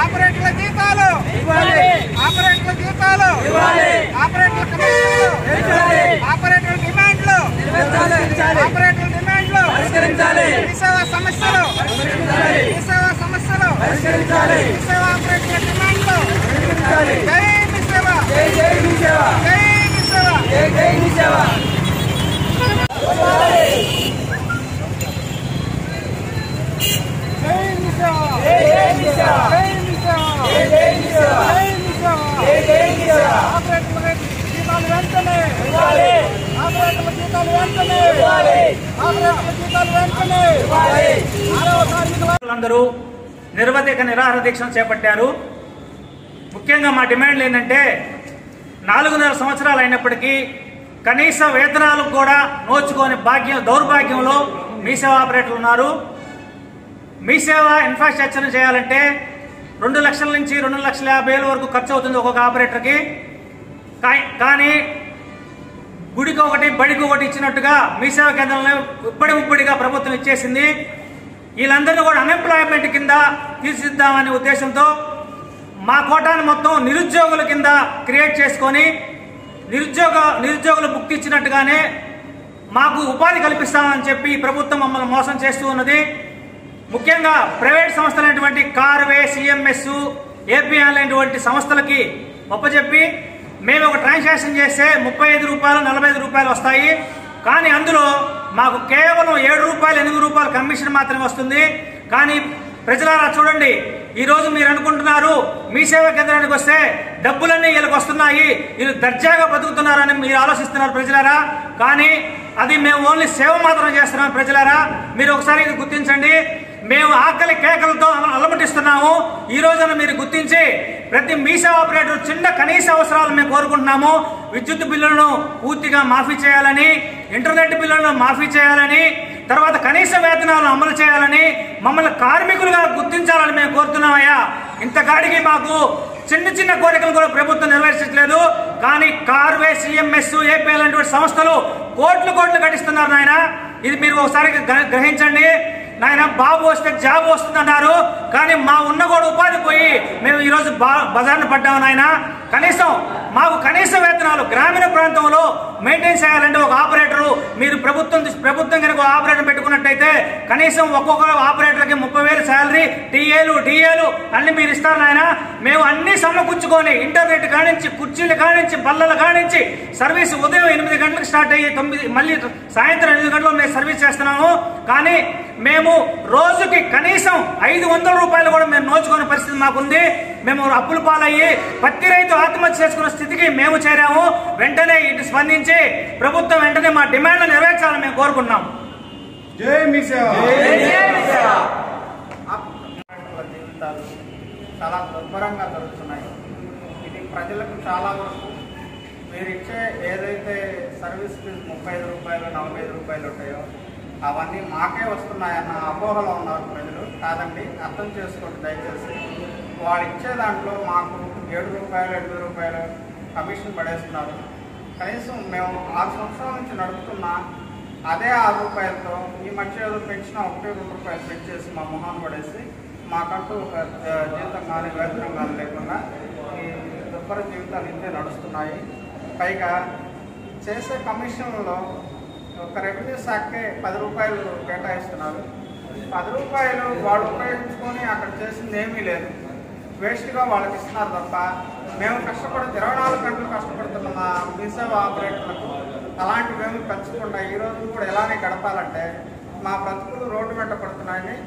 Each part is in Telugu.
ఆపరేటర్ల జీతాలు ఇవ్వాలి, ఆపరేటర్ల జీతాలు ఇవ్వాలి, ఆపరేటర్ల కమిషన్లు పెంచాలి, ఆపరేటర్ల డిమాండ్లు నెరవేర్చాలి, ఆపరేటర్ల డిమాండ్లు పరిష్కరించాలి, ఈ సేవా సమస్యలు పరిష్కరించాలి, ఈ సేవా సమస్యలు పరిష్కరించాలి, ఈ సేవా ఆపరేటర్ల డిమాండ్లు పరిష్కరించాలి. జై మీ సేవ, జై జై మీ సేవ, జై మీ సేవ, జై జై మీ సేవ. అందరూ నిరవధిక నిరాహార దీక్షను చేపట్టారు. ముఖ్యంగా మా డిమాండ్లు ఏంటంటే 4.5 సంవత్సరాలు అయినప్పటికీ కనీస వేతనాలు కూడా నోచుకోని దౌర్భాగ్యంలో మీ సేవ ఆపరేటర్లు ఉన్నారు. మీ సేవ ఇన్ఫ్రాస్ట్రక్చర్ చేయాలంటే 2 లక్షల నుంచి 2,50,000 వరకు ఖర్చు అవుతుంది ఒక్కొక్క ఆపరేటర్కి. కానీ గుడికి ఒకటి బడికి ఒకటి ఇచ్చినట్టుగా మీ సేవా కేంద్రంలో ఉప్పడిగా ప్రభుత్వం ఇచ్చేసింది. వీళ్ళందరినీ కూడా అన్ఎంప్లాయ్మెంట్ కింద తీర్చిదిద్దామనే ఉద్దేశంతో మా కోటాను మొత్తం నిరుద్యోగుల కింద క్రియేట్ చేసుకొని నిరుద్యోగులు ముక్తి ఇచ్చినట్టుగానే మాకు ఉపాధి కల్పిస్తామని చెప్పి ప్రభుత్వం మమ్మల్ని మోసం చేస్తూ ఉన్నది. ముఖ్యంగా ప్రైవేట్ సంస్థలైనటువంటి కార్వే, సిఎంఎస్, ఏపీఎల్ లాంటి సంస్థలకి ఒప్పచెప్పి మేము ఒక ట్రాన్సాక్షన్ చేస్తే 35 రూపాయలు 45 రూపాయలు వస్తాయి. కానీ అందులో మాకు కేవలం 7 రూపాయలు 8 రూపాయలు కమిషన్ మాత్రమే వస్తుంది. కానీ ప్రజలారా చూడండి, ఈరోజు మీరు అనుకుంటున్నారు మీ సేవా కేంద్రానికి వస్తే డబ్బులన్నీ వీళ్ళకి వస్తున్నాయి, వీళ్ళు దర్జాగా బతుకుతున్నారని మీరు ఆలోచిస్తున్నారు ప్రజలారా. కానీ అది మేము ఓన్లీ సేవ మాత్రం చేస్తున్నాం ప్రజలారా. మీరు ఒకసారి ఇది గుర్తించండి. మేము ఆకలి కేకలతో అలమటిస్తున్నాము. ఈ రోజున మీరు గుర్తించి ప్రతి మీ సేవ ఆపరేటర్ చిన్న కనీస అవసరాలు మేము కోరుకుంటున్నాము. విద్యుత్ బిల్లులను పూర్తిగా మాఫీ చేయాలని, ఇంటర్నెట్ బిల్లులను మాఫీ చేయాలని, తర్వాత కనీస వేతనాలను అమలు చేయాలని, మమ్మల్ని కార్మికులుగా గుర్తించాలని మేము కోరుతున్నామయ్యా. ఇంతకాడికి మాకు చిన్న కోరికలు కూడా ప్రభుత్వం నెరవేర్చట్లేదు. కానీ కార్వే, సిఎంఎస్, ఏపీఎల్ లాంటి సంస్థలు కోట్లు కట్టిస్తున్నారు నాయన. ఇది మీరు ఒకసారి గ్రహించండి నాయన. బాబు వస్తే జాబ్ వస్తుందన్నారు, కానీ మా ఉన్న కూడా ఉపాధి పోయి మేము ఈరోజు బజార్ను పడ్డాము నాయన. మాకు కనీస వేతనాలు గ్రామీణ ప్రాంతంలో మెయింటైన్ చేయాలంటే ఒక ఆపరేటరు మీరు ప్రభుత్వం కనుక ఆపరేటర్ పెట్టుకున్నట్టయితే కనీసం ఒక్కొక్క ఆపరేటర్కి 30,000 శాలరీ, డిఏలు అన్ని మీరు ఇస్తారు నాయన. మేము అన్ని సమకూర్చుకొని ఇంటర్నెట్ కానించి, కుర్చీలు కానించి, బల్లలు కానించి సర్వీస్ ఉదయం 8 గంటలకు స్టార్ట్ అయ్యి 9 మళ్ళీ సాయంత్రం 8 గంటలు మేము సర్వీస్ చేస్తున్నాము. కానీ మేము రోజుకి కనీసం 500 రూపాయలు కూడా మేము నోచుకునే పరిస్థితి మాకుంది. మేము అప్పుల పాలయ్యి పత్తి రైతు ఆత్మహత్య చేసుకున్న స్థితికి మేము చేరాము. వెంటనే ఇటు స్పందించి ప్రభుత్వం వెంటనే మా డిమాండ్లు నెరవేర్చాలని మేము కోరుకుంటున్నాం. జై మీ సేవ. జీవితాలు చాలా దుర్భరంగా జరుగుతున్నాయి. ఇది ప్రజలకు చాలా వరకు మీరు ఇచ్చే ఏదైతే సర్వీస్ ఫీజు 35 రూపాయలు 45 రూపాయలు ఉంటాయో అవన్నీ మాకే వస్తున్నాయన్న అపోహలో ఉన్నారు ప్రజలు. కాదండి, అర్థం చేసుకోండి దయచేసి. వాళ్ళు ఇచ్చే దాంట్లో మాకు 7 రూపాయలు 8 రూపాయలు కమిషన్ పడేస్తున్నారు. కనీసం మేము 6 సంవత్సరాల నుంచి నడుపుతున్న అదే 6 రూపాయలతో ఈ మధ్య ఏదో పెంచిన 1-2 రూపాయలు పెంచేసి మా మొహాన్ని పడేసి మాకంటూ ఒక జీవితం కానీ వేతనం కానీ లేకుండా ఈ దుర్భర జీవితాలు ఇంతే నడుస్తున్నాయి. పైగా చేసే కమిషన్లలో ఒక రెవెన్యూ శాఖకే 10 రూపాయలు కేటాయిస్తున్నారు. 10 రూపాయలు వాళ్ళు ఉపయోగించుకొని అక్కడ చేసింది ఏమీ లేదు, వేస్ట్గా వాళ్ళకి ఇస్తున్నారు తప్ప మేము కష్టపడి 24 గంటలు కష్టపడుతున్న మా మీ సేవ ఆపరేటర్లకు అలాంటివేమీ పెంచకుండా ఈరోజు కూడా ఎలానే గడపాలంటే మా బ్రతుకులు రోడ్డు వెంట పడుతున్నాయని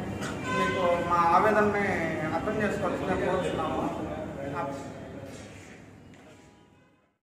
మీకు మా ఆవేదనని అర్థం చేసుకోవాల్సిందే కోరుతున్నాము.